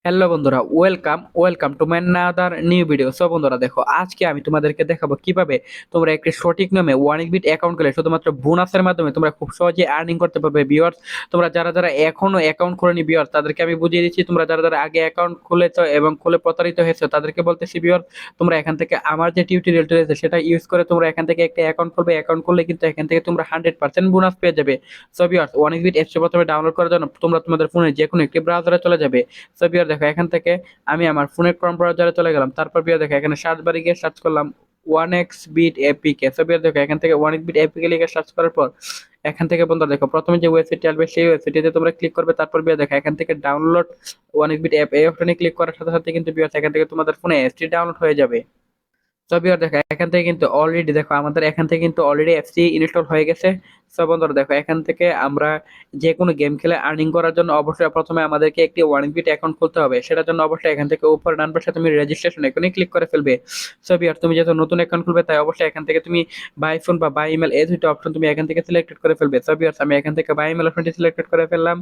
Hello বন্ধুরা, welcome to my another new video. So বন্ধুরা দেখো, আজকে আমি তোমাদেরকে দেখাবো কিভাবে তোমরা একটি সঠিক নিয়মে ওয়ানিক বিট অ্যাকাউন্ট খুলে শুধুমাত্র বোনাসের মাধ্যমে তোমরা খুব সহজে আর্নিং করতে পারবে ভিউয়ার্স। তোমরা যারা যারা এখনো অ্যাকাউন্ট খোলনি ভিউয়ার্স, তাদেরকে আমি বুঝিয়ে দিচ্ছি। তোমরা যারা যারা আগে অ্যাকাউন্ট খুলেছো এবং খুলে প্রতারিত হয়েছো, তাদেরকে বলতেছি ভিউয়ার্স, তোমরা এখান থেকে আমার যে টিউটোরিয়ালটা রয়েছে সেটা ইউজ করে তোমরা এখান থেকে একটা অ্যাকাউন্ট খুলবে। অ্যাকাউন্ট খুললে কিন্তু এখান থেকে তোমরা 100% বোনাস পেয়ে যাবে। সো ভিউয়ার্স, ওয়ানিক বিট অ্যাপসটি প্রথমে ডাউনলোড করার জন্য তোমরা তোমাদের ফোনে যে কোনো একটি ব্রাউজারে চলে যাবে। সো ভিউয়ার্স দেখো, এখান থেকে আমি আমার ফোনের ক্রোম ব্রাউজারে চলে গেলাম। তারপর বিয়ে দেখো, এখানে সার্চ বারে গিয়ে সার্চ করলাম one x bit APK. So বিয়ে দেখো, এখান থেকে ওয়ান এক্স বিট এপিকে লিখে সার্চ করার পর এখান থেকে বন্ধুরা দেখো, প্রথমে যে ওয়েবসাইটটি আসবে সেই ওয়েবসাইটে তোমরা ক্লিক করবে। তারপর বিয়ে দেখো, এখান থেকে download one x bit app এই অপশনে ক্লিক করার সাথে সাথে কিন্তু বিয়ে এখান থেকে তোমাদের ফোনে অ্যাপসটি ডাউনলোড হয়ে যাবে। সো ভিউয়ার দেখো, এখান থেকে কিন্তু অলরেডি দেখো আমাদের এখান থেকে কিন্তু অলরেডি এফসি ইনস্টল হয়ে গেছে। সো বন্ধুরা দেখো, এখান থেকে আমরা যে কোনো গেম খেলে আর্নিং করার জন্য অবশ্যই প্রথমে আমাদেরকে একটি ওয়ানবিট অ্যাকাউন্ট খুলতে হবে। সেটার জন্য অবশ্যই এখান থেকে উপরে ডান পাশে তুমি রেজিস্ট্রেশন এখানে ক্লিক করে ফেলবে। সো ভিউয়ার, তুমি যেহেতু নতুন অ্যাকাউন্ট খুলবে তাই অবশ্যই এখান থেকে তুমি বাই ফোন বা বাই ইমেল এই দুটো অপশন তুমি এখান থেকে সিলেক্টেড করে ফেলবে। সো ভিউয়ার, আমি এখান থেকে বাই ইমেল অপশনটি সিলেক্টেড করে ফেললাম।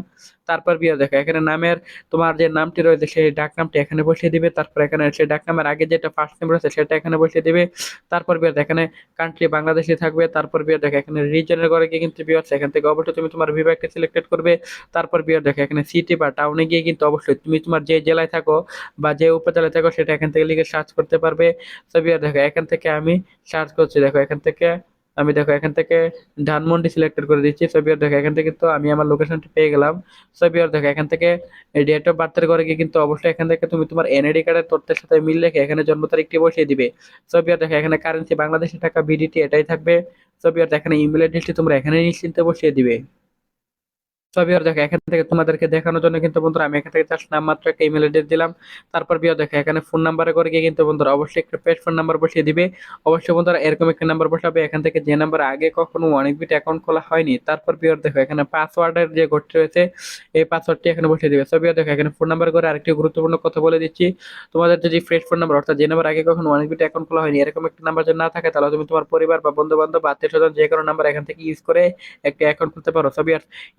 তারপর ভিউয়ার দেখো, এখানে নামের তোমার যে নামটি রয়েছে সেই ডাক নামটি এখানে বসিয়ে দিবে। তারপর এখানে সেই ডাক নামের আগে যেটা ফার্স্ট নেম রয়েছে সেটা এখানে বসিয়ে দিবে। তারপর বিয়ার এখানে কান্ট্রি বাংলাদেশে থাকবে। তারপর বিয়ার দেখো, এখানে রিজনের ঘরে গিয়ে কিন্তু বিয়ার এখান থেকে অবশ্যই তুমি তোমার বিভাগকে সিলেক্টেড করবে। তারপর বিয়ার দেখো, এখানে সিটি বা টাউনে গিয়ে কিন্তু অবশ্যই তুমি তোমার যে জেলায় থাকো বা যে উপজেলায় থাকো সেটা এখান থেকে লিখে সার্চ করতে পারবে। তো বিয়ার দেখো, এখান থেকে আমি সার্চ করছি। দেখো এখান থেকে আমি দেখো এখান থেকে ধানমন্ডি সিলেক্টেড করে দিচ্ছি। সো বিয়ার দেখো, এখান থেকে তো আমি আমার লোকেশনটি পেয়ে গেলাম। সো বিয়ার দেখো, এখান থেকে ডেট অফ বার্থের ঘরে গিয়ে কিন্তু অবশ্যই এখান থেকে তুমি তোমার এনআইডি কার্ডের তথ্যের সাথে মিল রেখে এখানে জন্ম তারিখটি বসিয়ে দিবে। সো বিয়ার দেখো, এখানে কারেন্সি বাংলাদেশি টাকা বিডিটি এটাই থাকবে। সো বিয়ার এখানে ইমেল অ্যাড্রেসটি তোমরা এখানে নিশ্চিন্তে বসিয়ে দিবে। সব বিয়ার দেখো, এখান থেকে তোমাদেরকে দেখানোর জন্য কিন্তু বন্ধুরা আমি এখান থেকে জাস্ট নামমাত্র একটা ইমেল অ্যাড্রেস দিলাম। তারপর বিয়ার দেখো, এখানে ফোন নাম্বারে করে গিয়ে কিন্তু বন্ধুরা অবশ্যই একটা পেজ ফোন নাম্বার বসিয়ে দিবে। অবশ্যই বন্ধুরা এরকম একটা নাম্বার বসাবে এখান থেকে যে নাম্বার আগে কখনো অনেক বিট অ্যাকাউন্ট খোলা হয়নি। তারপর বিয়ার দেখো, এখানে পাসওয়ার্ডের যে ঘরটি রয়েছে এই পাসওয়ার্ডটি এখানে বসিয়ে দিবে। সব বিয়ার দেখো, এখানে ফোন নাম্বার করে আরেকটি গুরুত্বপূর্ণ কথা বলে দিচ্ছি। তোমাদের যদি ফ্রেশ ফোন নাম্বার অর্থাৎ যে নাম্বার আগে কখনো অনেক বিট অ্যাকাউন্ট খোলা হয়নি এরকম একটা নাম্বার যদি না থাকে, তাহলে তুমি তোমার পরিবার বা বন্ধু বান্ধব বা আত্মীয় স্বজন যে কোনো নাম্বার এখান থেকে ইউজ করে একটা অ্যাকাউন্ট খুলতে পারো। সব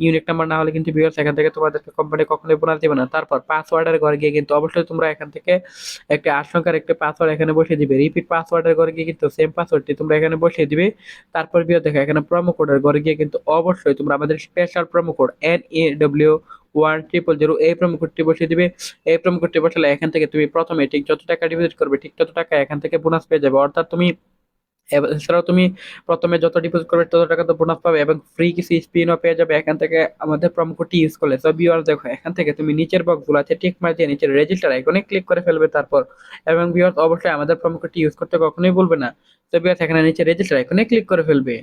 ইউনিক নাম্বার না হলে কিন্তু ভিউয়ার্স এখান থেকে তোমাদেরকে কোম্পানি কখনোই বোনাস দিবে না। তারপর পাসওয়ার্ডের ঘরে গিয়ে কিন্তু অবশ্যই তোমরা এখান থেকে একটা আশঙ্কার একটা পাসওয়ার্ড এখানে বসিয়ে দিবে। রিপিট পাসওয়ার্ডের ঘরে গিয়ে কিন্তু সেম পাসওয়ার্ডটি তোমরা এখানে বসিয়ে দিবে। তারপর ভিউয়ার দেখো, এখানে প্রোমো কোডের ঘরে গিয়ে কিন্তু অবশ্যই তোমরা আমাদের স্পেশাল প্রোমো কোড NEW1000 এই প্রোমো কোডটি বসিয়ে দিবে। এই প্রোমো কোডটি বসালে এখান থেকে তুমি প্রথমে ঠিক যত টাকা ডিপোজিট করবে ঠিক তত টাকা এখান থেকে বোনাস পেয়ে যাবে। অর্থাৎ তুমি এছাড়াও তুমি প্রথমে যত ডিপোজিট করবে তত টাকা তো বোনাস পাবে এবং ফ্রি কিছু স্পিনও পেয়ে যাবে এখান থেকে আমাদের প্রোমো কোডটি ইউজ করলে। সো ভিউয়ার্স দেখো, এখান থেকে তুমি নিচের বক্সগুলো আছে টিক মার দিয়ে নিচের রেজিস্টার আইকনে ক্লিক করে ফেলবে। তারপর এবং ভিউয়ার্স অবশ্যই আমাদের প্রোমো কোডটি ইউজ করতে কখনোই ভুলবে না। তো ভিউয়ার্স এখানে নিচে রেজিস্টার আইকনে ক্লিক করে ফেলবে।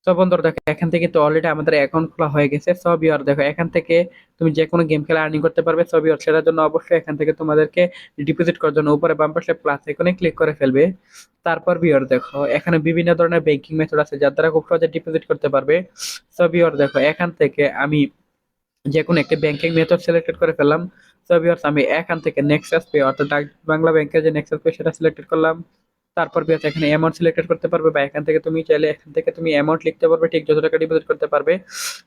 সো বন্ধুরা দেখো, এখান থেকে তো অলরেডি আমাদের অ্যাকাউন্ট খোলা হয়ে গেছে। সো ভিউয়ার দেখো, এখান থেকে তুমি যে কোনো গেম খেলে আর্নিং করতে পারবে। সো ভিউয়ার, সেটার জন্য অবশ্যই এখান থেকে তোমাদেরকে ডিপোজিট করার জন্য উপরে বাম পাশে প্লাস আইকনে ক্লিক করে ফেলবে। তারপর ভিউয়ার দেখো, এখানে বিভিন্ন ধরনের ব্যাংকিং মেথড আছে যার দ্বারা খুব সহজে ডিপোজিট করতে পারবে। সো ভিউয়ার দেখো, এখান থেকে আমি যে কোনো একটা ব্যাংকিং মেথড সিলেক্টেড করে ফেললাম। সো ভিউয়ার্স, আমি এখান থেকে নেক্সাস পে অর্থাৎ ডাক বাংলা ব্যাংকের যে নেক্সাস পে সেটা সিলেক্টেড করলাম। তারপর বিয়াস এখানে অ্যামাউন্ট সিলেক্টেড করতে পারবে বা এখান থেকে তুমি চাইলে এখান থেকে তুমি অ্যামাউন্ট লিখতে পারবে ঠিক যত টাকা ডিপোজিট করতে পারবে।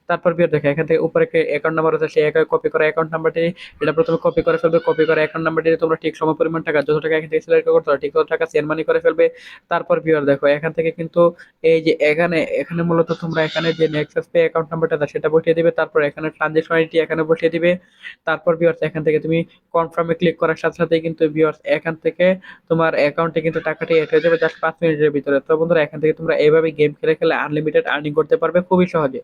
তারপর বিয়ার দেখো, এখান থেকে উপরে অ্যাকাউন্ট নাম্বার আছে সেই কপি করা অ্যাকাউন্ট নাম্বারটি এটা প্রথমে কপি করে ফেলবে। কপি করা অ্যাকাউন্ট নাম্বারটি তোমরা ঠিক সম পরিমাণ টাকা যত টাকা এখান থেকে সিলেক্ট করতে ঠিক তত টাকা সেন্ড মানি করে ফেলবে। তারপর বিয়ার দেখো, এখান থেকে কিন্তু এই যে এখানে এখানে মূলত তোমরা এখানে যে নেক্সাস পে অ্যাকাউন্ট নাম্বারটা আছে সেটা বসিয়ে দিবে। তারপর এখানে ট্রানজেকশন আইডি এখানে বসিয়ে দিবে। তারপর বিয়ার্স এখান থেকে তুমি কনফার্মে ক্লিক করার সাথে সাথে কিন্তু বিয়ার্স এখান থেকে তোমার অ্যাকাউন্টে কিন্তু টাকাটি এড হয়ে যাবে জাস্ট 5 মিনিটের ভিতরে। তো বন্ধুরা, এখান থেকে তোমরা এইভাবে গেম খেলে খেলে আনলিমিটেড আর্নিং করতে পারবে খুবই সহজে।